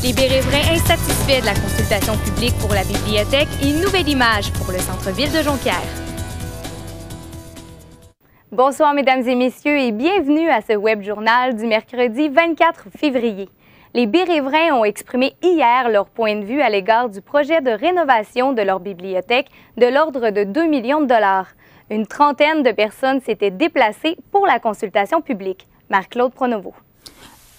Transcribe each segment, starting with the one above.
Les Bérésvrains insatisfaits de la consultation publique pour la bibliothèque et une nouvelle image pour le centre-ville de Jonquière. Bonsoir mesdames et messieurs et bienvenue à ce web journal du mercredi 24 février. Les Bérésvrains ont exprimé hier leur point de vue à l'égard du projet de rénovation de leur bibliothèque de l'ordre de 2 millions de dollars. Une trentaine de personnes s'étaient déplacées pour la consultation publique. Marc-Claude Pronovo.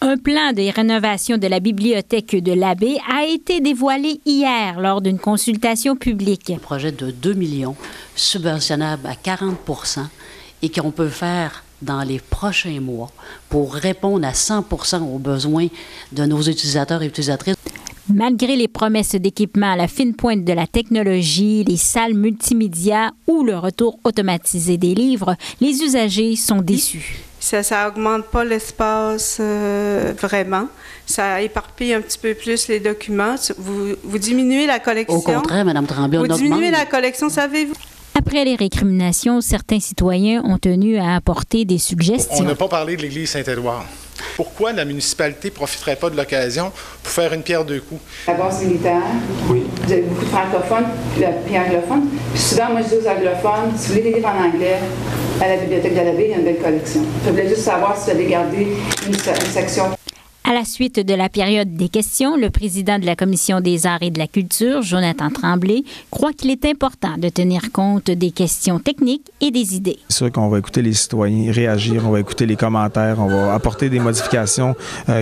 Un plan de rénovation de la bibliothèque de l'Abbé a été dévoilé hier lors d'une consultation publique. Un projet de 2 millions, subventionnable à 40 % et qu'on peut faire dans les prochains mois pour répondre à 100 % aux besoins de nos utilisateurs et utilisatrices. Malgré les promesses d'équipement à la fine pointe de la technologie, les salles multimédia ou le retour automatisé des livres, les usagers sont déçus. Ça n'augmente pas l'espace vraiment. Ça éparpille un petit peu plus les documents. Vous diminuez la collection. Au contraire, Mme Tremblay, on augmente. Vous diminuez la collection, savez-vous? Après les récriminations, certains citoyens ont tenu à apporter des suggestions. On n'a pas parlé de l'église Saint-Édouard. Pourquoi la municipalité ne profiterait pas de l'occasion pour faire une pierre deux coups? La base militaire, oui. Vous avez beaucoup de francophones et anglophones. Puis souvent, moi, je dis aux anglophones, si vous voulez des livres en anglais, à la bibliothèque de l'Abbé, il y a une belle collection. Je voulais juste savoir si vous avez gardé une section. À la suite de la période des questions, le président de la Commission des arts et de la culture, Jonathan Tremblay, croit qu'il est important de tenir compte des questions techniques et des idées. C'est sûr qu'on va écouter les citoyens réagir, on va écouter les commentaires, on va apporter des modifications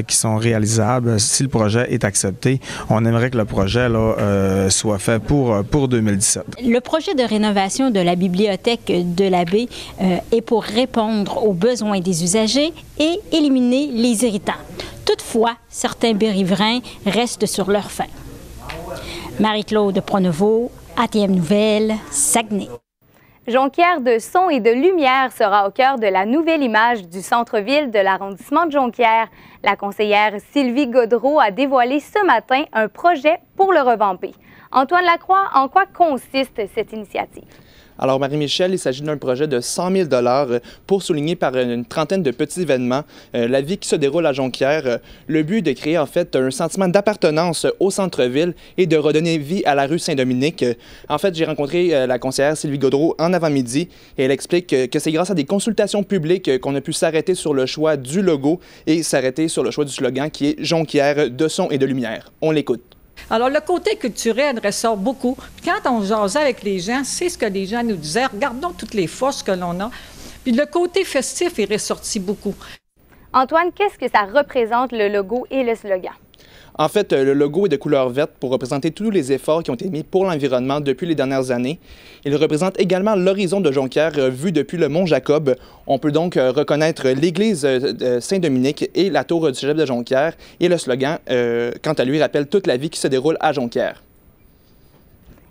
qui sont réalisables. Si le projet est accepté, on aimerait que le projet soit fait pour 2017. Le projet de rénovation de la bibliothèque de l'Abbé est pour répondre aux besoins des usagers et éliminer les irritants. Toutefois, certains Bérésvrains restent sur leur faim. Marie-Claude Pronovo, ATM Nouvelles, Saguenay. Jonquière de son et de lumière sera au cœur de la nouvelle image du centre-ville de l'arrondissement de Jonquière. La conseillère Sylvie Gaudreault a dévoilé ce matin un projet pour le revamper. Antoine Lacroix, en quoi consiste cette initiative? Alors, Marie-Michel, il s'agit d'un projet de 100 000 $ pour souligner par une trentaine de petits événements la vie qui se déroule à Jonquière. Le but est de créer en fait un sentiment d'appartenance au centre-ville et de redonner vie à la rue Saint-Dominique. En fait, j'ai rencontré la conseillère Sylvie Gaudreault en avant-midi et elle explique que c'est grâce à des consultations publiques qu'on a pu s'arrêter sur le choix du logo et s'arrêter sur le choix du slogan qui est Jonquière de son et de lumière. On l'écoute. Alors, le côté culturel ressort beaucoup. Puis quand on jasait avec les gens, c'est ce que les gens nous disaient. Regardons toutes les forces que l'on a. Puis le côté festif est ressorti beaucoup. Antoine, qu'est-ce que ça représente, le logo et le slogan? En fait, le logo est de couleur verte pour représenter tous les efforts qui ont été mis pour l'environnement depuis les dernières années. Il représente également l'horizon de Jonquière vu depuis le Mont Jacob. On peut donc reconnaître l'église Saint-Dominique et la tour du cégep de Jonquière. Et le slogan, quant à lui, rappelle toute la vie qui se déroule à Jonquière.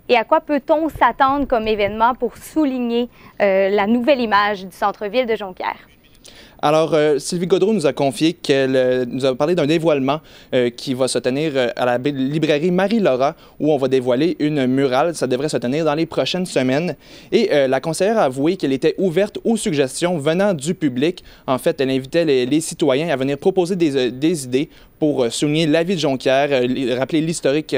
Et à quoi peut-on s'attendre comme événement pour souligner la nouvelle image du centre-ville de Jonquière? Alors, Sylvie Gaudreault nous a confié qu'elle nous a parlé d'un dévoilement qui va se tenir à la librairie Marie-Laura, où on va dévoiler une murale. Ça devrait se tenir dans les prochaines semaines. Et la conseillère a avoué qu'elle était ouverte aux suggestions venant du public. En fait, elle invitait les citoyens à venir proposer des idées pour souligner la vie de Jonquière, rappeler l'historique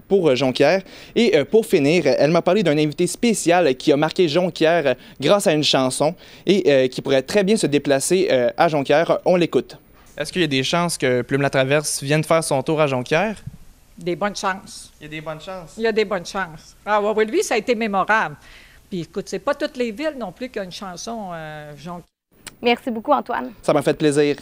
pour Jonquière. Et pour finir, elle m'a parlé d'un invité spécial qui a marqué Jonquière grâce à une chanson et qui pourrait très bien se déplacer à Jonquière. On l'écoute. Est-ce qu'il y a des chances que Plume la Traverse vienne faire son tour à Jonquière? Des bonnes chances. Il y a des bonnes chances? Il y a des bonnes chances. Ah oui, lui, ça a été mémorable. Puis écoute, c'est pas toutes les villes non plus qui ont une chanson Jonquière. Merci beaucoup, Antoine. Ça m'a fait plaisir.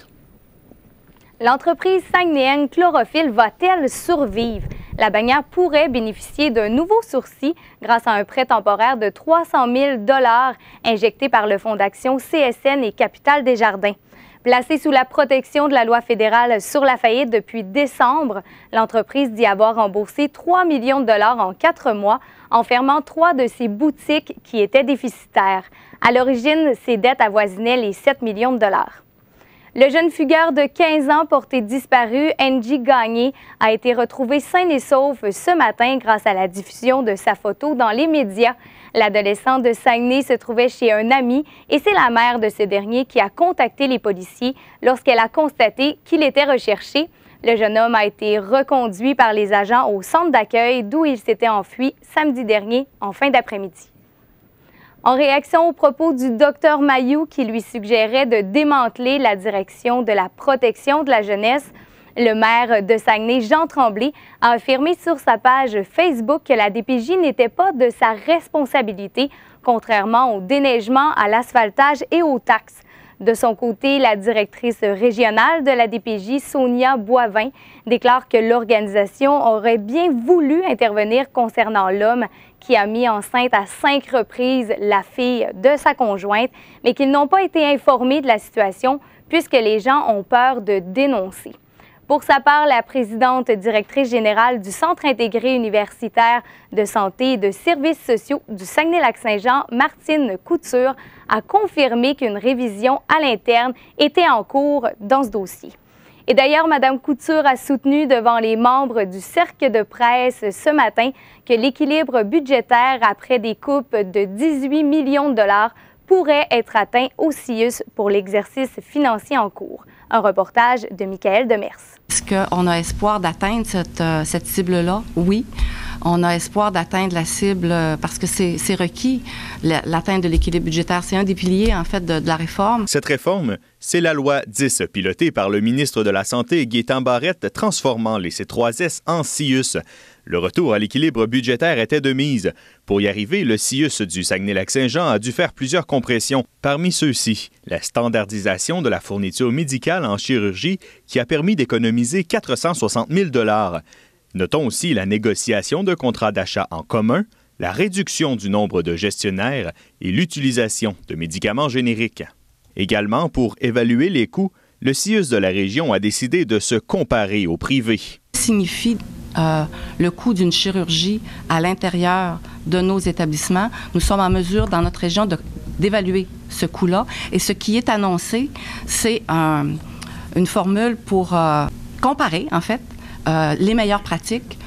L'entreprise saguenéenne Chlorophylle va-t-elle survivre? La bannière pourrait bénéficier d'un nouveau sursis grâce à un prêt temporaire de 300 000 $ injecté par le Fonds d'action CSN et Capital Desjardins. Placée sous la protection de la loi fédérale sur la faillite depuis décembre, l'entreprise dit avoir remboursé 3 millions de dollars en 4 mois en fermant 3 de ses boutiques qui étaient déficitaires. À l'origine, ses dettes avoisinaient les 7 millions de dollars. Le jeune fugueur de 15 ans porté disparu, Angie Gagné, a été retrouvé sain et sauf ce matin grâce à la diffusion de sa photo dans les médias. L'adolescent de Saguenay se trouvait chez un ami et c'est la mère de ce dernier qui a contacté les policiers lorsqu'elle a constaté qu'il était recherché. Le jeune homme a été reconduit par les agents au centre d'accueil d'où il s'était enfui samedi dernier en fin d'après-midi. En réaction aux propos du docteur Mayou qui lui suggérait de démanteler la direction de la protection de la jeunesse, le maire de Saguenay, Jean Tremblay, a affirmé sur sa page Facebook que la DPJ n'était pas de sa responsabilité, contrairement au déneigement, à l'asphaltage et aux taxes. De son côté, la directrice régionale de la DPJ, Sonia Boivin, déclare que l'organisation aurait bien voulu intervenir concernant l'homme qui a mis enceinte à 5 reprises la fille de sa conjointe, mais qu'ils n'ont pas été informés de la situation puisque les gens ont peur de dénoncer. Pour sa part, la présidente directrice générale du Centre intégré universitaire de santé et de services sociaux du Saguenay-Lac-Saint-Jean, Martine Couture, a confirmé qu'une révision à l'interne était en cours dans ce dossier. Et d'ailleurs, Mme Couture a soutenu devant les membres du cercle de presse ce matin que l'équilibre budgétaire après des coupes de 18 millions de dollars pourrait être atteint au CIUS pour l'exercice financier en cours. Un reportage de Michael Demers. Est-ce qu'on a espoir d'atteindre cette cible-là? Oui. On a espoir d'atteindre la cible parce que c'est requis, l'atteinte de l'équilibre budgétaire. C'est un des piliers, en fait, de la réforme. Cette réforme, c'est la loi 10, pilotée par le ministre de la Santé, Gaétan Barrette, transformant les C3S en CIUS. Le retour à l'équilibre budgétaire était de mise. Pour y arriver, le CIUS du Saguenay-Lac-Saint-Jean a dû faire plusieurs compressions. Parmi ceux-ci, la standardisation de la fourniture médicale en chirurgie qui a permis d'économiser 460 000 $. Notons aussi la négociation de contrats d'achat en commun, la réduction du nombre de gestionnaires et l'utilisation de médicaments génériques. Également, pour évaluer les coûts, le CIUS de la région a décidé de se comparer au privé. Signifie le coût d'une chirurgie à l'intérieur de nos établissements. Nous sommes en mesure, dans notre région, d'évaluer ce coût-là. Et ce qui est annoncé, c'est une formule pour comparer, en fait, les meilleures pratiques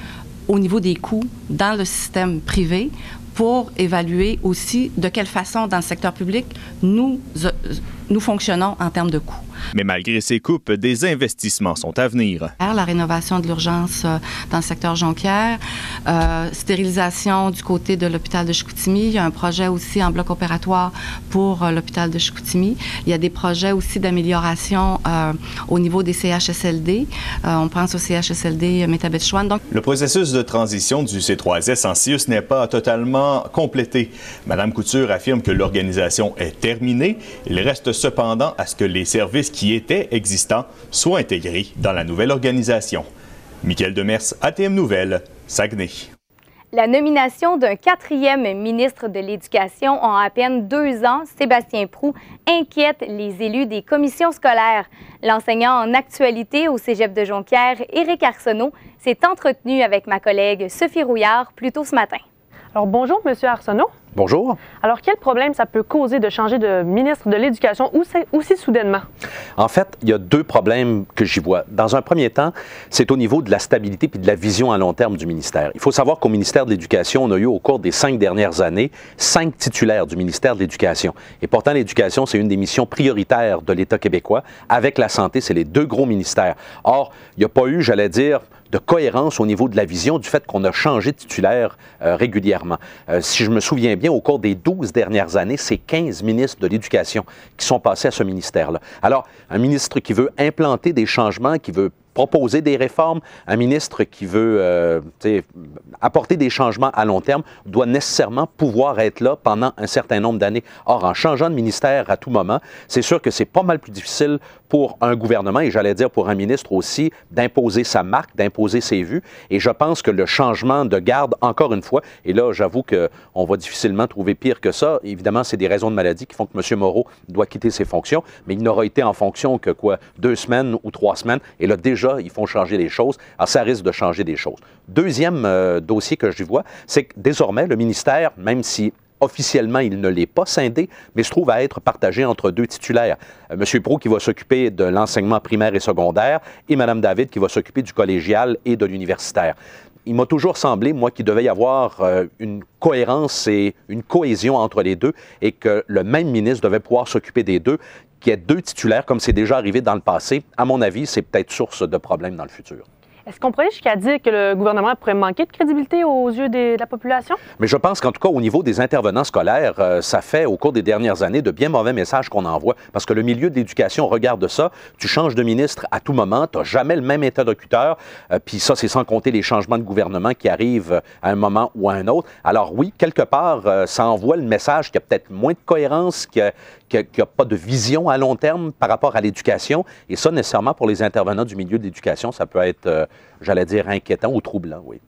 au niveau des coûts dans le système privé pour évaluer aussi de quelle façon, dans le secteur public, nous fonctionnons en termes de coûts. Mais malgré ces coupes, des investissements sont à venir. La rénovation de l'urgence dans le secteur Jonquière, stérilisation du côté de l'hôpital de Chicoutimi. Il y a un projet aussi en bloc opératoire pour l'hôpital de Chicoutimi. Il y a des projets aussi d'amélioration au niveau des CHSLD. On pense au CHSLD Métabetchouane. Donc, le processus de transition du C3S en CIUS n'est pas totalement complété. Mme Couture affirme que l'organisation est terminée. Il reste cependant à ce que les services qui étaient existants soient intégrés dans la nouvelle organisation. Michael Demers, ATM Nouvelles, Saguenay. La nomination d'un 4e ministre de l'Éducation en à peine 2 ans, Sébastien Proulx, inquiète les élus des commissions scolaires. L'enseignant en actualité au Cégep de Jonquière, Éric Arsenault, s'est entretenu avec ma collègue Sophie Rouillard plus tôt ce matin. Alors bonjour, M. Arsenault. Bonjour. Alors, quel problème ça peut causer de changer de ministre de l'Éducation aussi soudainement? En fait, il y a 2 problèmes que j'y vois. Dans un premier temps, c'est au niveau de la stabilité puis de la vision à long terme du ministère. Il faut savoir qu'au ministère de l'Éducation, on a eu au cours des 5 dernières années 5 titulaires du ministère de l'Éducation. Et pourtant, l'éducation, c'est une des missions prioritaires de l'État québécois. Avec la santé, c'est les 2 gros ministères. Or, il n'y a pas eu, j'allais dire, de cohérence au niveau de la vision du fait qu'on a changé de titulaire régulièrement. Si je me souviens bien, au cours des 12 dernières années, c'est 15 ministres de l'Éducation qui sont passés à ce ministère-là. Alors, un ministre qui veut implanter des changements, qui veut proposer des réformes, un ministre qui veut apporter des changements à long terme doit nécessairement pouvoir être là pendant un certain nombre d'années. Or, en changeant de ministère à tout moment, c'est sûr que c'est pas mal plus difficile pour un gouvernement et j'allais dire pour un ministre aussi d'imposer sa marque, d'imposer ses vues. Et je pense que le changement de garde, encore une fois, et là, j'avoue qu'on va difficilement trouver pire que ça. Évidemment, c'est des raisons de maladie qui font que M. Moreau doit quitter ses fonctions, mais il n'aura été en fonction que 2 semaines ou 3 semaines. Et là, déjà, ils font changer les choses. Alors, ça risque de changer des choses. Deuxième dossier que je vois, c'est que désormais, le ministère, même si officiellement, il ne l'est pas scindé, mais se trouve à être partagé entre 2 titulaires. M. Proulx qui va s'occuper de l'enseignement primaire et secondaire et Mme David qui va s'occuper du collégial et de l'universitaire. il m'a toujours semblé, moi, qu'il devait y avoir une cohérence et une cohésion entre les deux et que le même ministre devait pouvoir s'occuper des deux. Qu'il y ait deux titulaires, comme c'est déjà arrivé dans le passé, à mon avis, c'est peut-être source de problèmes dans le futur. Est-ce qu'on pourrait jusqu'à dire que le gouvernement pourrait manquer de crédibilité aux yeux de la population? Mais je pense qu'en tout cas, au niveau des intervenants scolaires, ça fait, au cours des dernières années, de bien mauvais messages qu'on envoie. Parce que le milieu de l'éducation regarde ça. Tu changes de ministre à tout moment. Tu n'as jamais le même interlocuteur. Puis ça, c'est sans compter les changements de gouvernement qui arrivent à un moment ou à un autre. Alors oui, quelque part, ça envoie le message qu'il y a peut-être moins de cohérence, qu'il n'y a pas de vision à long terme par rapport à l'éducation. Et ça, nécessairement, pour les intervenants du milieu de l'éducation, ça peut être, j'allais dire, inquiétant ou troublant, oui.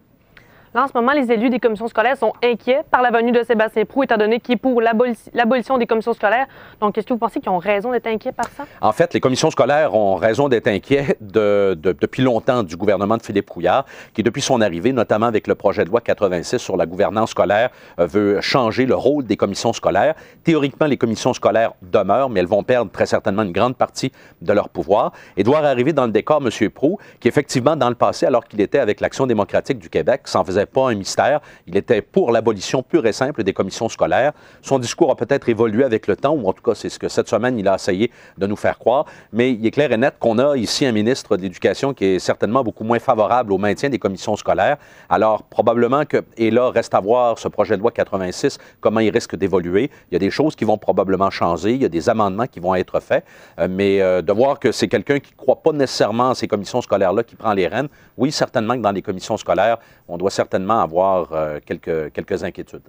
Là, en ce moment, les élus des commissions scolaires sont inquiets par la venue de Sébastien Proulx, étant donné qu'il est pour l'abolition des commissions scolaires. Donc, est-ce que vous pensez qu'ils ont raison d'être inquiets par ça? En fait, les commissions scolaires ont raison d'être inquiets depuis longtemps du gouvernement de Philippe Couillard, qui, depuis son arrivée, notamment avec le projet de loi 86 sur la gouvernance scolaire, veut changer le rôle des commissions scolaires. Théoriquement, les commissions scolaires demeurent, mais elles vont perdre très certainement une grande partie de leur pouvoir. Et doit arriver dans le décor M. Proulx, qui, effectivement, dans le passé, alors qu'il était avec l'Action démocratique du Québec, s'en faisait pas un mystère. Il était pour l'abolition pure et simple des commissions scolaires. Son discours a peut-être évolué avec le temps, ou en tout cas, c'est ce que cette semaine, il a essayé de nous faire croire. Mais il est clair et net qu'on a ici un ministre de l'Éducation qui est certainement beaucoup moins favorable au maintien des commissions scolaires. Alors, probablement que, et là, reste à voir ce projet de loi 86, comment il risque d'évoluer. Il y a des choses qui vont probablement changer. Il y a des amendements qui vont être faits. Mais de voir que c'est quelqu'un qui ne croit pas nécessairement à ces commissions scolaires-là qui prend les rênes, oui, certainement que dans les commissions scolaires, on doit certainement avoir quelques inquiétudes.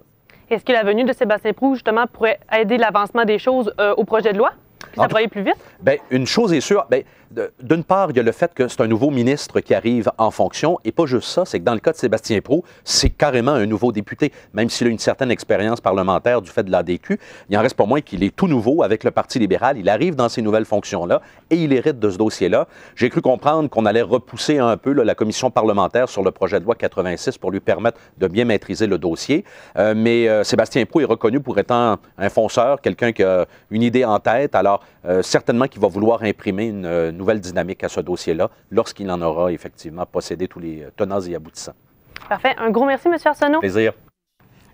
Est-ce que la venue de Sébastien Proulx, justement, pourrait aider l'avancement des choses au projet de loi? Puis ça pourrait aller plus vite? Bien, une chose est sûre, d'une part, il y a le fait que c'est un nouveau ministre qui arrive en fonction, et pas juste ça, c'est que dans le cas de Sébastien Proulx, c'est carrément un nouveau député, même s'il a une certaine expérience parlementaire du fait de l'ADQ, il n'en reste pas moins qu'il est tout nouveau avec le Parti libéral, il arrive dans ces nouvelles fonctions-là, et il hérite de ce dossier-là. J'ai cru comprendre qu'on allait repousser un peu la commission parlementaire sur le projet de loi 86 pour lui permettre de bien maîtriser le dossier, mais Sébastien Proulx est reconnu pour étant un fonceur, quelqu'un qui a une idée en tête, alors certainement qu'il va vouloir imprimer une nouvelle dynamique à ce dossier-là lorsqu'il en aura effectivement possédé tous les tenants et aboutissants. Parfait. Un gros merci, M. Arsenault. Plaisir.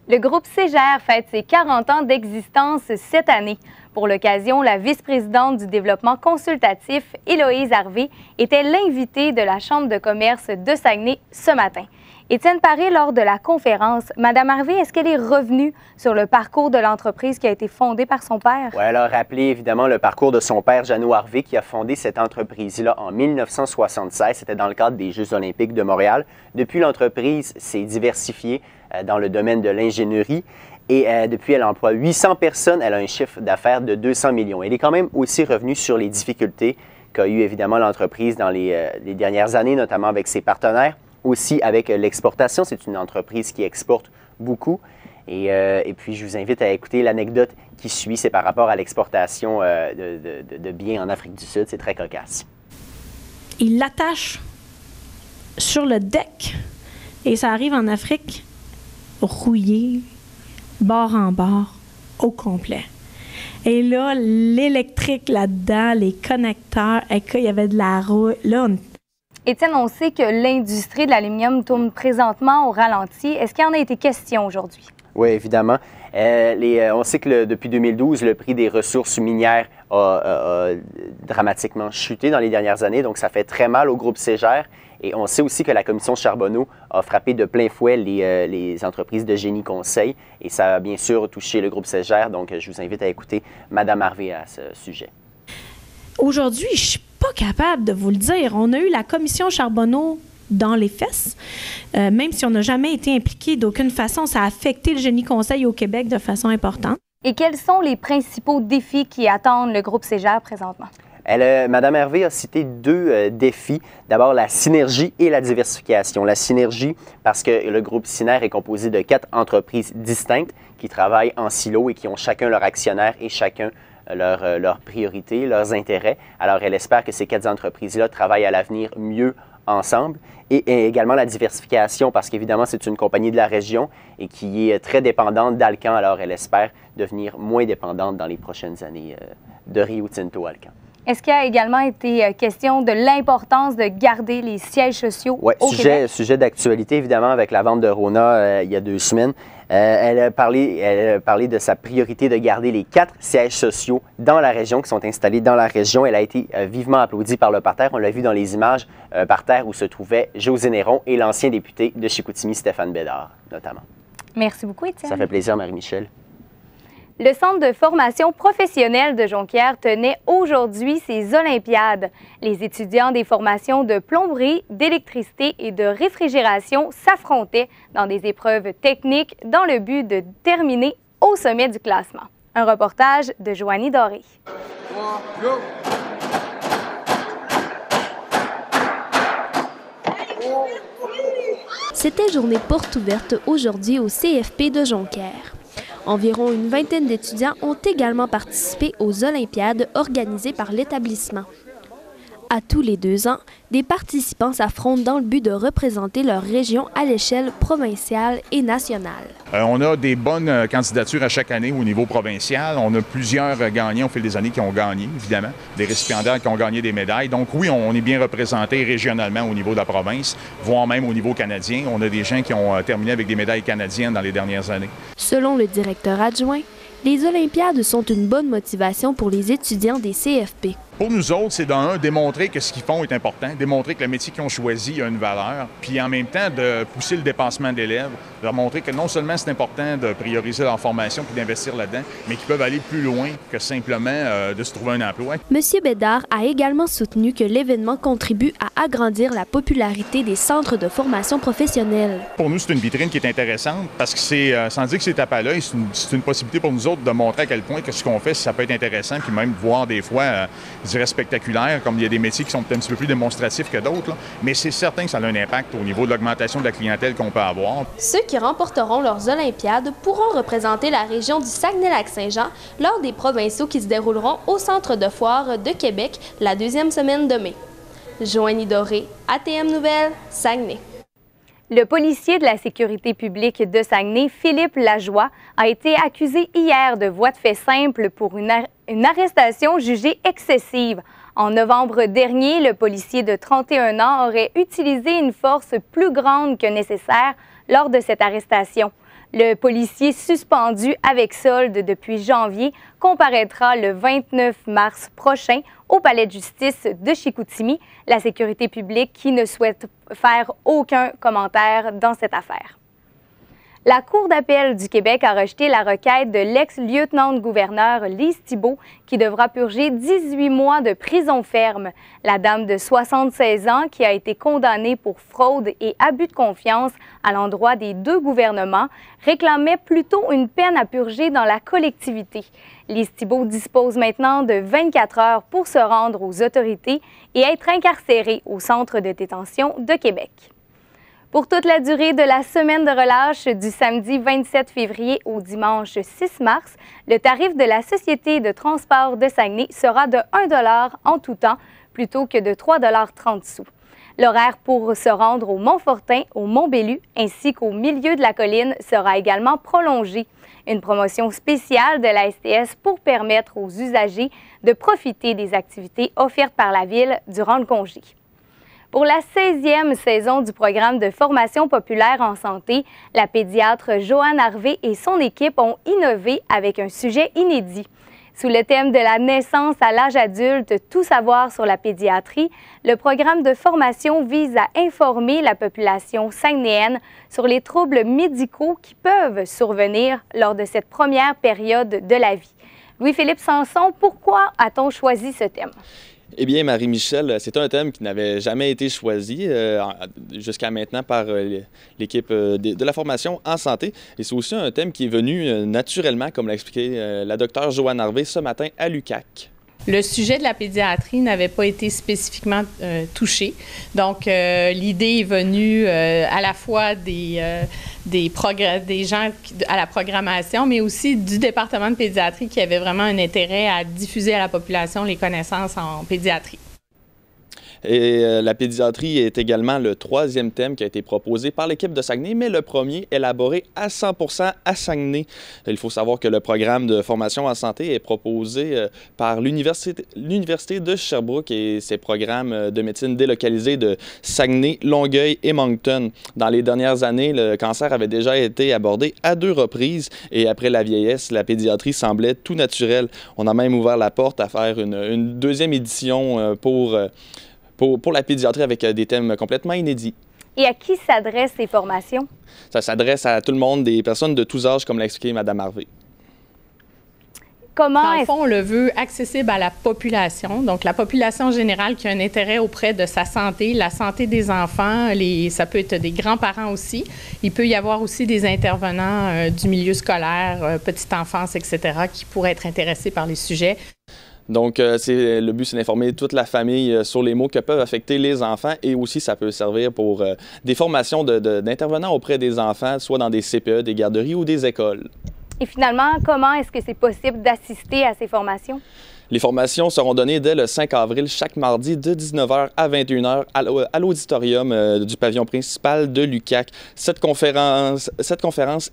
Le groupe Ségère fête ses 40 ans d'existence cette année. Pour l'occasion, la vice-présidente du développement consultatif, Héloïse Harvey, était l'invitée de la Chambre de commerce de Saguenay ce matin. Étienne Paré, lors de la conférence, Mme Harvey, est-ce qu'elle est revenue sur le parcours de l'entreprise qui a été fondée par son père? Oui, elle a rappelé évidemment le parcours de son père, Jeannot Harvey, qui a fondé cette entreprise-là en 1976. C'était dans le cadre des Jeux olympiques de Montréal. Depuis, l'entreprise s'est diversifiée dans le domaine de l'ingénierie. Et depuis, elle emploie 800 personnes. Elle a un chiffre d'affaires de 200 millions. Elle est quand même aussi revenue sur les difficultés qu'a eu évidemment l'entreprise dans les dernières années, notamment avec ses partenaires. Aussi avec l'exportation, c'est une entreprise qui exporte beaucoup. Et puis, je vous invite à écouter l'anecdote qui suit. C'est par rapport à l'exportation de biens en Afrique du Sud. C'est très cocasse. Il l'attache sur le deck et ça arrive en Afrique rouillé, bord en bord, au complet. Et là, l'électrique là-dedans, les connecteurs, et qu'il y avait de la roue. Là, Étienne, on sait que l'industrie de l'aluminium tourne présentement au ralenti. Est-ce qu'il y en a été question aujourd'hui? Oui, évidemment. On sait que depuis 2012, le prix des ressources minières a dramatiquement chuté dans les dernières années, donc ça fait très mal au groupe Ségère. Et on sait aussi que la commission Charbonneau a frappé de plein fouet les entreprises de génie conseil, et ça a bien sûr touché le groupe Ségère, donc je vous invite à écouter Mme Harvey à ce sujet. Aujourd'hui, je suis pas capable de vous le dire. On a eu la commission Charbonneau dans les fesses, même si on n'a jamais été impliqué d'aucune façon. Ça a affecté le génie conseil au Québec de façon importante. Et quels sont les principaux défis qui attendent le groupe Ségère présentement? Mme Harvey a cité deux défis. D'abord, la synergie et la diversification. La synergie, parce que le groupe Ciner est composé de 4 entreprises distinctes qui travaillent en silo et qui ont chacun leur actionnaire et chacun leurs priorités, leurs intérêts. Alors, elle espère que ces 4 entreprises-là travaillent à l'avenir mieux ensemble. Et également la diversification, parce qu'évidemment, c'est une compagnie de la région et qui est très dépendante d'Alcan. Alors, elle espère devenir moins dépendante dans les prochaines années de Rio Tinto Alcan. Est-ce qu'il a également été question de l'importance de garder les sièges sociaux au Québec? Sujet d'actualité, évidemment, avec la vente de Rona il y a 2 semaines. Elle a parlé de sa priorité de garder les 4 sièges sociaux dans la région, qui sont installés dans la région. Elle a été vivement applaudie par le parterre. On l'a vu dans les images parterre où se trouvaient José Néron et l'ancien député de Chicoutimi, Stéphane Bédard, notamment. Merci beaucoup, Étienne. Ça fait plaisir, Marie-Michel. Le Centre de formation professionnelle de Jonquière tenait aujourd'hui ses Olympiades. Les étudiants des formations de plomberie, d'électricité et de réfrigération s'affrontaient dans des épreuves techniques dans le but de terminer au sommet du classement. Un reportage de Joanie Doré. C'était journée porte ouverte aujourd'hui au CFP de Jonquière. Environ une vingtaine d'étudiants ont également participé aux Olympiades organisées par l'établissement. À tous les 2 ans, des participants s'affrontent dans le but de représenter leur région à l'échelle provinciale et nationale. On a des bonnes candidatures à chaque année au niveau provincial. On a plusieurs gagnants au fil des années qui ont gagné, évidemment, des récipiendaires qui ont gagné des médailles. Donc oui, on est bien représenté régionalement au niveau de la province, voire même au niveau canadien. On a des gens qui ont terminé avec des médailles canadiennes dans les dernières années. Selon le directeur adjoint, les Olympiades sont une bonne motivation pour les étudiants des CFP. Pour nous autres, c'est démontrer que ce qu'ils font est important, démontrer que le métier qu'ils ont choisi a une valeur, puis en même temps de pousser le dépassement d'élèves, de leur montrer que non seulement c'est important de prioriser leur formation puis d'investir là-dedans, mais qu'ils peuvent aller plus loin que simplement de se trouver un emploi. Monsieur Bédard a également soutenu que l'événement contribue à agrandir la popularité des centres de formation professionnelle. Pour nous, c'est une vitrine qui est intéressante parce que c'est, sans dire que c'est tape à l'œil, c'est une possibilité pour nous autres de montrer à quel point que ce qu'on fait, ça peut être intéressant, puis même voir des fois, je dirais, spectaculaire, comme il y a des métiers qui sont peut-être un petit peu plus démonstratifs que d'autres, mais c'est certain que ça a un impact au niveau de l'augmentation de la clientèle qu'on peut avoir. Ceux qui remporteront leurs Olympiades pourront représenter la région du Saguenay-Lac-Saint-Jean lors des provinciaux qui se dérouleront au Centre de foire de Québec la 2e semaine de mai. Joanie Doré, ATM Nouvelles, Saguenay. Le policier de la sécurité publique de Saguenay, Philippe Lajoie, a été accusé hier de voie de fait simple pour une arrestation jugée excessive. En novembre dernier, le policier de 31 ans aurait utilisé une force plus grande que nécessaire lors de cette arrestation. Le policier suspendu avec solde depuis janvier comparaîtra le 29 mars prochain au palais de justice de Chicoutimi, la sécurité publique qui ne souhaite faire aucun commentaire dans cette affaire. La Cour d'appel du Québec a rejeté la requête de l'ex-lieutenant-gouverneur Lise Thibault qui devra purger 18 mois de prison ferme. La dame de 76 ans qui a été condamnée pour fraude et abus de confiance à l'endroit des 2 gouvernements réclamait plutôt une peine à purger dans la collectivité. Lise Thibault dispose maintenant de 24 heures pour se rendre aux autorités et être incarcérée au centre de détention de Québec. Pour toute la durée de la semaine de relâche du samedi 27 février au dimanche 6 mars, le tarif de la Société de transport de Saguenay sera de 1 $ en tout temps plutôt que de 3,30 $. L'horaire pour se rendre au Montfortin, au Mont-Bellu ainsi qu'au milieu de la colline sera également prolongé. Une promotion spéciale de la STS pour permettre aux usagers de profiter des activités offertes par la Ville durant le congé. Pour la 16e saison du programme de formation populaire en santé, la pédiatre Joanne Harvey et son équipe ont innové avec un sujet inédit. Sous le thème de la naissance à l'âge adulte, tout savoir sur la pédiatrie, le programme de formation vise à informer la population saguenayenne sur les troubles médicaux qui peuvent survenir lors de cette première période de la vie. Louis-Philippe Sanson, pourquoi a-t-on choisi ce thème? Eh bien, Marie-Michel, c'est un thème qui n'avait jamais été choisi jusqu'à maintenant par l'équipe de la formation en santé. Et c'est aussi un thème qui est venu naturellement, comme l'a expliqué la docteure Joanne Harvey ce matin à l'UQAC. Le sujet de la pédiatrie n'avait pas été spécifiquement touché. Donc, l'idée est venue à la fois des gens à la programmation, mais aussi du département de pédiatrie qui avait vraiment un intérêt à diffuser à la population les connaissances en pédiatrie. Et la pédiatrie est également le troisième thème qui a été proposé par l'équipe de Saguenay, mais le premier élaboré à 100% à Saguenay. Il faut savoir que le programme de formation en santé est proposé par l'Université de Sherbrooke et ses programmes de médecine délocalisés de Saguenay, Longueuil et Moncton. Dans les dernières années, le cancer avait déjà été abordé à 2 reprises et après la vieillesse, la pédiatrie semblait tout naturel. On a même ouvert la porte à faire une deuxième édition pour la pédiatrie avec des thèmes complètement inédits. Et à qui s'adressent ces formations? Ça s'adresse à tout le monde, des personnes de tous âges, comme l'a expliqué Mme Harvey. Dans le fond, on le veut accessible à la population, donc la population générale qui a un intérêt auprès de sa santé, la santé des enfants, ça peut être des grands-parents aussi. Il peut y avoir aussi des intervenants du milieu scolaire, petite enfance, etc., qui pourraient être intéressés par les sujets. Donc, le but, c'est d'informer toute la famille sur les maux que peuvent affecter les enfants et aussi, ça peut servir pour des formations d'intervenants auprès des enfants, soit dans des CPE, des garderies ou des écoles. Et finalement, comment est-ce que c'est possible d'assister à ces formations? Les formations seront données dès le 5 avril, chaque mardi, de 19h à 21h à l'auditorium du pavillon principal de l'UQAC. Cette conférence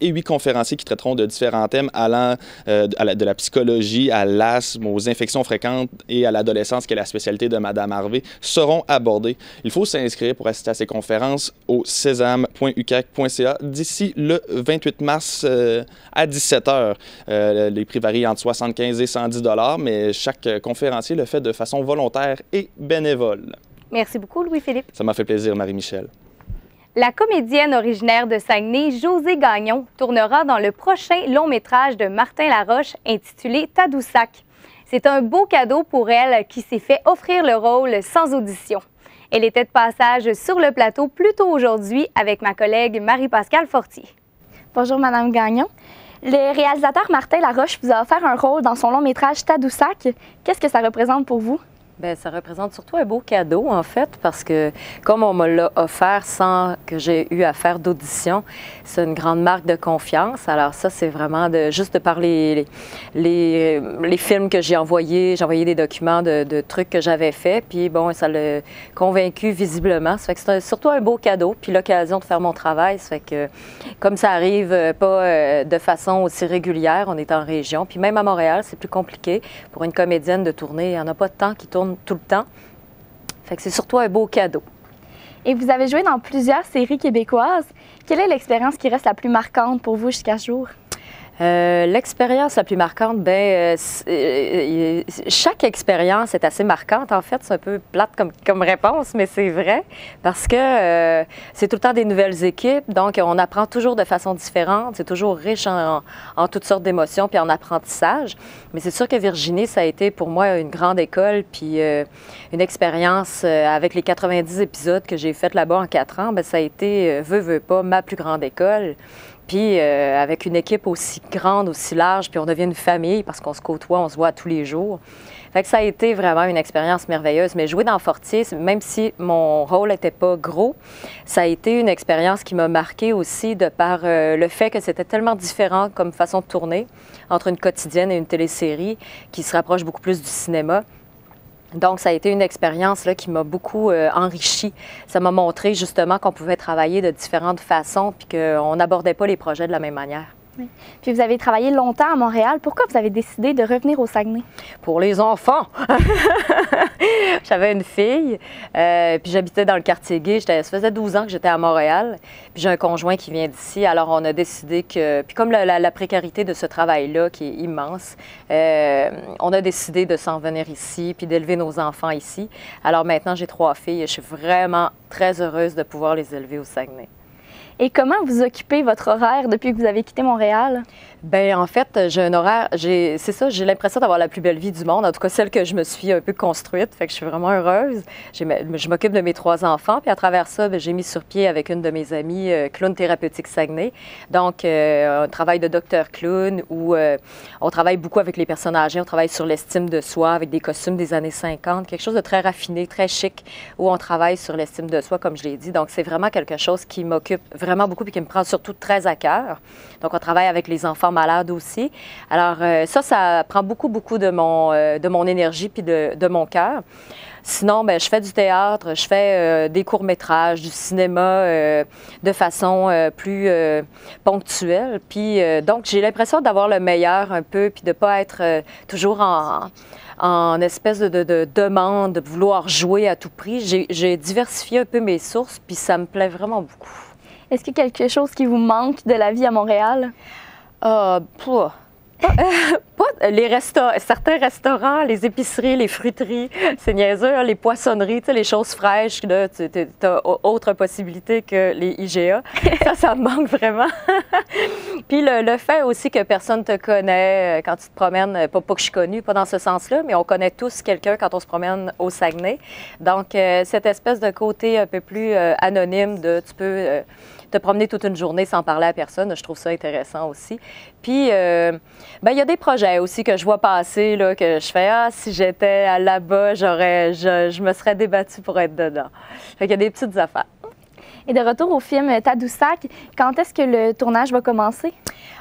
et 8 conférenciers qui traiteront de différents thèmes allant de la psychologie à l'asthme, aux infections fréquentes et à l'adolescence, qui est la spécialité de Mme Harvey, seront abordés. Il faut s'inscrire pour assister à ces conférences au sésame.uqac.ca d'ici le 28 mars à 17h. Les prix varient entre 75 et 110 $, mais chaque conférencier le fait de façon volontaire et bénévole. Merci beaucoup, Louis-Philippe. Ça m'a fait plaisir, Marie-Michel. La comédienne originaire de Saguenay, Josée Gagnon, tournera dans le prochain long-métrage de Martin Laroche intitulé Tadoussac. C'est un beau cadeau pour elle qui s'est fait offrir le rôle sans audition. Elle était de passage sur le plateau plus tôt aujourd'hui avec ma collègue Marie-Pascale Fortier. Bonjour, Madame Gagnon. Le réalisateur Martin Laroche vous a offert un rôle dans son long-métrage Tadoussac. Qu'est-ce que ça représente pour vous? Bien, ça représente surtout un beau cadeau, en fait, parce que comme on me l'a offert sans que j'ai eu à faire d'audition, c'est une grande marque de confiance. Alors ça, c'est vraiment juste de par les films que j'ai envoyés des documents de trucs que j'avais faits, puis bon, ça l'a convaincu visiblement. Ça fait que c'est surtout un beau cadeau, puis l'occasion de faire mon travail. Ça fait que comme ça arrive pas de façon aussi régulière, on est en région, puis même à Montréal, c'est plus compliqué pour une comédienne de tourner. Il n'y en a pas de temps qui tourne tout le temps. Fait que c'est surtout un beau cadeau. Et vous avez joué dans plusieurs séries québécoises. Quelle est l'expérience qui reste la plus marquante pour vous jusqu'à ce jour? L'expérience la plus marquante, chaque expérience est assez marquante. En fait, c'est un peu plate comme réponse, mais c'est vrai parce que c'est tout le temps des nouvelles équipes, donc on apprend toujours de façon différente. C'est toujours riche en toutes sortes d'émotions puis en apprentissage. Mais c'est sûr que Virginie, ça a été pour moi une grande école puis une expérience avec les 90 épisodes que j'ai fait là-bas en 4 ans. Bien, ça a été, veux pas, ma plus grande école. Puis avec une équipe aussi grande, aussi large, puis on devient une famille parce qu'on se côtoie, on se voit tous les jours. Fait que ça a été vraiment une expérience merveilleuse. Mais jouer dans Fortier, même si mon rôle n'était pas gros, ça a été une expérience qui m'a marquée aussi de par le fait que c'était tellement différent comme façon de tourner entre une quotidienne et une télésérie qui se rapproche beaucoup plus du cinéma. Donc, ça a été une expérience là, qui m'a beaucoup enrichie. Ça m'a montré justement qu'on pouvait travailler de différentes façons puis qu'on n'abordait pas les projets de la même manière. Oui. Puis vous avez travaillé longtemps à Montréal. Pourquoi vous avez décidé de revenir au Saguenay? Pour les enfants! J'avais une fille, puis j'habitais dans le quartier gay. Ça faisait 12 ans que j'étais à Montréal. Puis j'ai un conjoint qui vient d'ici. Alors on a décidé que... Puis comme la précarité de ce travail-là, qui est immense, on a décidé de s'en venir ici puis d'élever nos enfants ici. Alors maintenant, j'ai 3 filles et je suis vraiment très heureuse de pouvoir les élever au Saguenay. Et comment vous occupez votre horaire depuis que vous avez quitté Montréal? Bien, en fait, j'ai un horaire, c'est ça, j'ai l'impression d'avoir la plus belle vie du monde, en tout cas celle que je me suis un peu construite, fait que je suis vraiment heureuse. Je m'occupe de mes 3 enfants, puis à travers ça, bien, j'ai mis sur pied avec une de mes amies Clown Thérapeutique Saguenay. Donc, un travail de docteur clown où on travaille beaucoup avec les personnes âgées, on travaille sur l'estime de soi avec des costumes des années 50, quelque chose de très raffiné, très chic, où on travaille sur l'estime de soi, comme je l'ai dit. Donc, c'est vraiment quelque chose qui m'occupe m'occupe vraiment beaucoup et qui me prend surtout très à cœur. Donc, on travaille avec les enfants malades aussi. Alors, ça prend beaucoup de mon énergie puis de mon cœur. Sinon, ben, je fais du théâtre, je fais des courts-métrages, du cinéma de façon plus ponctuelle. Puis, donc, j'ai l'impression d'avoir le meilleur un peu, puis de ne pas être toujours en espèce de demande, de vouloir jouer à tout prix. J'ai diversifié un peu mes sources, puis ça me plaît vraiment beaucoup. Est-ce qu'il y a quelque chose qui vous manque de la vie à Montréal? Certains restaurants, les épiceries, les fruiteries, c'est niaiseux, les poissonneries, les choses fraîches, tu as autre possibilité que les IGA. Ça me manque vraiment. Puis le fait aussi que personne te connaît quand tu te promènes, pas que je suis connue, pas dans ce sens-là, mais on connaît tous quelqu'un quand on se promène au Saguenay. Donc, cette espèce de côté un peu plus anonyme de tu peux te promener toute une journée sans parler à personne, je trouve ça intéressant aussi. Puis, il y a des projets aussi que je vois passer, là, que je fais, si j'étais là-bas, je me serais débattue pour être dedans. Fait qu'il y a des petites affaires. Et de retour au film Tadoussac, quand est-ce que le tournage va commencer?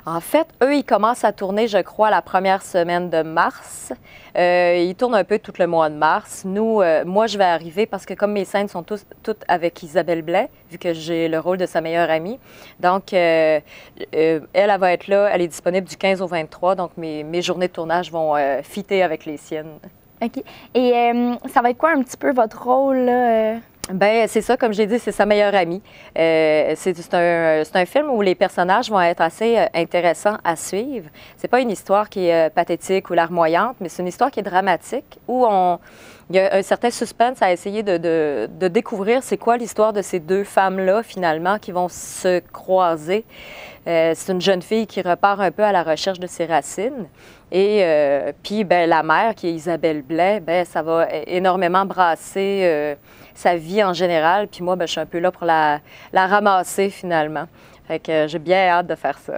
En fait, eux, ils commencent à tourner, je crois, la première semaine de mars. Ils tournent un peu tout le mois de mars. Nous, moi, je vais arriver parce que comme mes scènes sont toutes avec Isabelle Blais, vu que j'ai le rôle de sa meilleure amie, donc elle va être là, elle est disponible du 15 au 23, donc mes journées de tournage vont fitter avec les siennes. OK. Et ça va être quoi un petit peu votre rôle, là? Bien, c'est ça, comme j'ai dit, c'est sa meilleure amie. C'est un film où les personnages vont être assez intéressants à suivre. C'est pas une histoire qui est pathétique ou larmoyante, mais c'est une histoire qui est dramatique, où il y a un certain suspense à essayer de découvrir c'est quoi l'histoire de ces deux femmes-là, finalement, qui vont se croiser. C'est une jeune fille qui repart un peu à la recherche de ses racines. Et puis, la mère, qui est Isabelle Blais, ça va énormément brasser sa vie en général. Puis moi, je suis un peu là pour la ramasser, finalement. Fait que j'ai bien hâte de faire ça.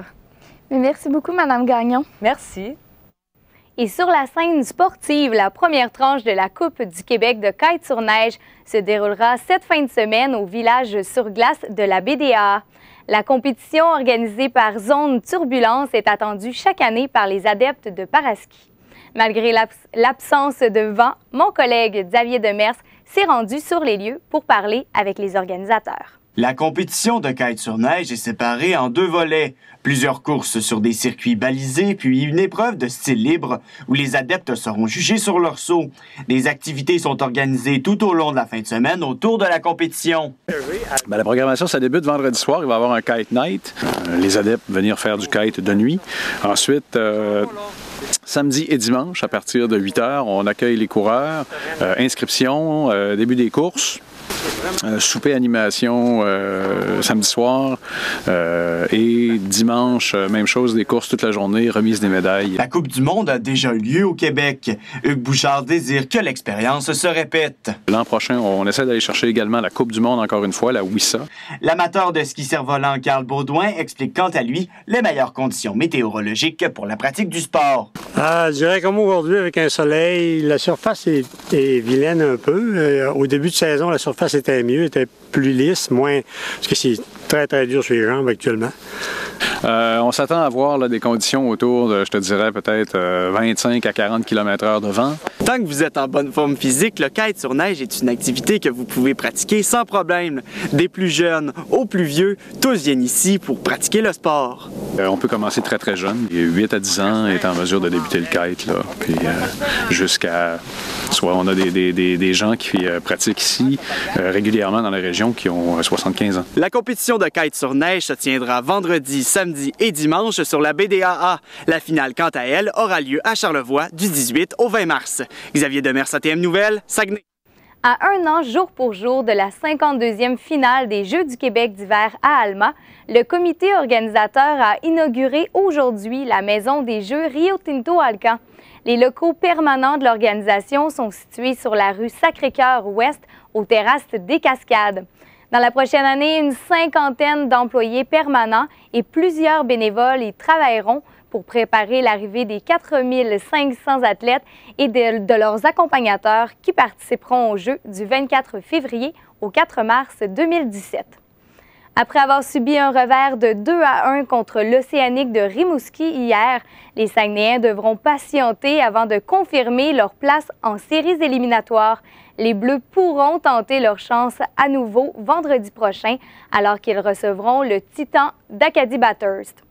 Merci beaucoup, Mme Gagnon. Merci. Et sur la scène sportive, la première tranche de la Coupe du Québec de kite sur neige se déroulera cette fin de semaine au village sur glace de la BDA. La compétition organisée par Zone Turbulence est attendue chaque année par les adeptes de paraski. Malgré l'absence de vent, mon collègue Xavier Demers s'est rendu sur les lieux pour parler avec les organisateurs. La compétition de kite sur neige est séparée en deux volets. Plusieurs courses sur des circuits balisés, puis une épreuve de style libre où les adeptes seront jugés sur leur saut. Des activités sont organisées tout au long de la fin de semaine autour de la compétition. La programmation, ça débute vendredi soir. Il va y avoir un kite night. Les adeptes venir faire du kite de nuit. Ensuite, samedi et dimanche, à partir de 8 h, on accueille les coureurs, inscription, début des courses. Souper animation samedi soir et dimanche, même chose, des courses toute la journée, remise des médailles. La Coupe du monde a déjà eu lieu au Québec. Hugues Bouchard désire que l'expérience se répète. L'an prochain, on essaie d'aller chercher également la Coupe du monde, encore une fois, la WISA. L'amateur de ski cerf-volant Carl Baudouin explique quant à lui les meilleures conditions météorologiques pour la pratique du sport. Je dirais comme aujourd'hui, avec un soleil, la surface est vilaine un peu. Au début de saison, la surface était mieux, était plus lisse, moins... parce que c'est très, très dur sur les jambes actuellement. On s'attend à voir des conditions autour de, je te dirais, peut-être 25 à 40 km/h de vent. Tant que vous êtes en bonne forme physique, le kite sur neige est une activité que vous pouvez pratiquer sans problème. Des plus jeunes aux plus vieux, tous viennent ici pour pratiquer le sport. On peut commencer très très jeune. 8 à 10 ans est en mesure de débuter le kite, là. Puis jusqu'à... Soit on a des gens qui pratiquent ici régulièrement dans la région qui ont 75 ans. La compétition de kite sur neige se tiendra vendredi, samedi et dimanche sur la BDAA. La finale, quant à elle, aura lieu à Charlevoix du 18 au 20 mars. Xavier Demers, ATM Nouvelles, Saguenay. À un an, jour pour jour, de la 52e finale des Jeux du Québec d'hiver à Alma, le comité organisateur a inauguré aujourd'hui la Maison des Jeux Rio Tinto Alcan. Les locaux permanents de l'organisation sont situés sur la rue Sacré-Cœur-Ouest, aux terrasses des Cascades. Dans la prochaine année, une cinquantaine d'employés permanents et plusieurs bénévoles y travailleront pour préparer l'arrivée des 4500 athlètes et de leurs accompagnateurs qui participeront aux Jeux du 24 février au 4 mars 2017. Après avoir subi un revers de 2-1 contre l'Océanique de Rimouski hier, les Saguenayens devront patienter avant de confirmer leur place en séries éliminatoires. Les Bleus pourront tenter leur chance à nouveau vendredi prochain, alors qu'ils recevront le Titan d'Acadie Bathurst.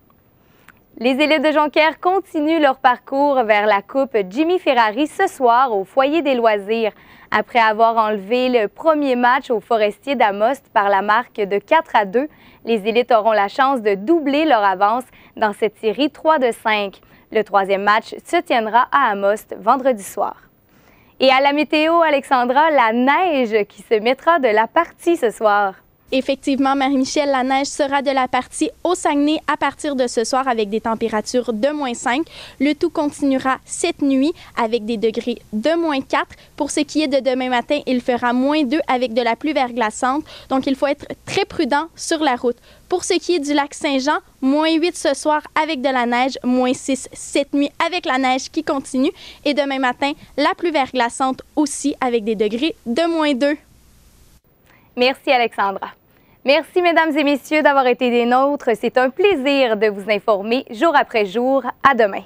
Les élites de Jonquière continuent leur parcours vers la Coupe Jimmy Ferrari ce soir au Foyer des loisirs. Après avoir enlevé le premier match au Forestier d'Amoste par la marque de 4-2, les élites auront la chance de doubler leur avance dans cette série 3-5. Le troisième match se tiendra à Amoste vendredi soir. Et à la météo, Alexandra, la neige qui se mettra de la partie ce soir. Effectivement, Marie-Michel, la neige sera de la partie au Saguenay à partir de ce soir avec des températures de -5. Le tout continuera cette nuit avec des degrés de -4. Pour ce qui est de demain matin, il fera -2 avec de la pluie verglaçante. Donc, il faut être très prudent sur la route. Pour ce qui est du lac Saint-Jean, -8 ce soir avec de la neige, -6 cette nuit avec la neige qui continue. Et demain matin, la pluie verglaçante aussi avec des degrés de -2. Merci Alexandra. Merci mesdames et messieurs d'avoir été des nôtres. C'est un plaisir de vous informer jour après jour. À demain.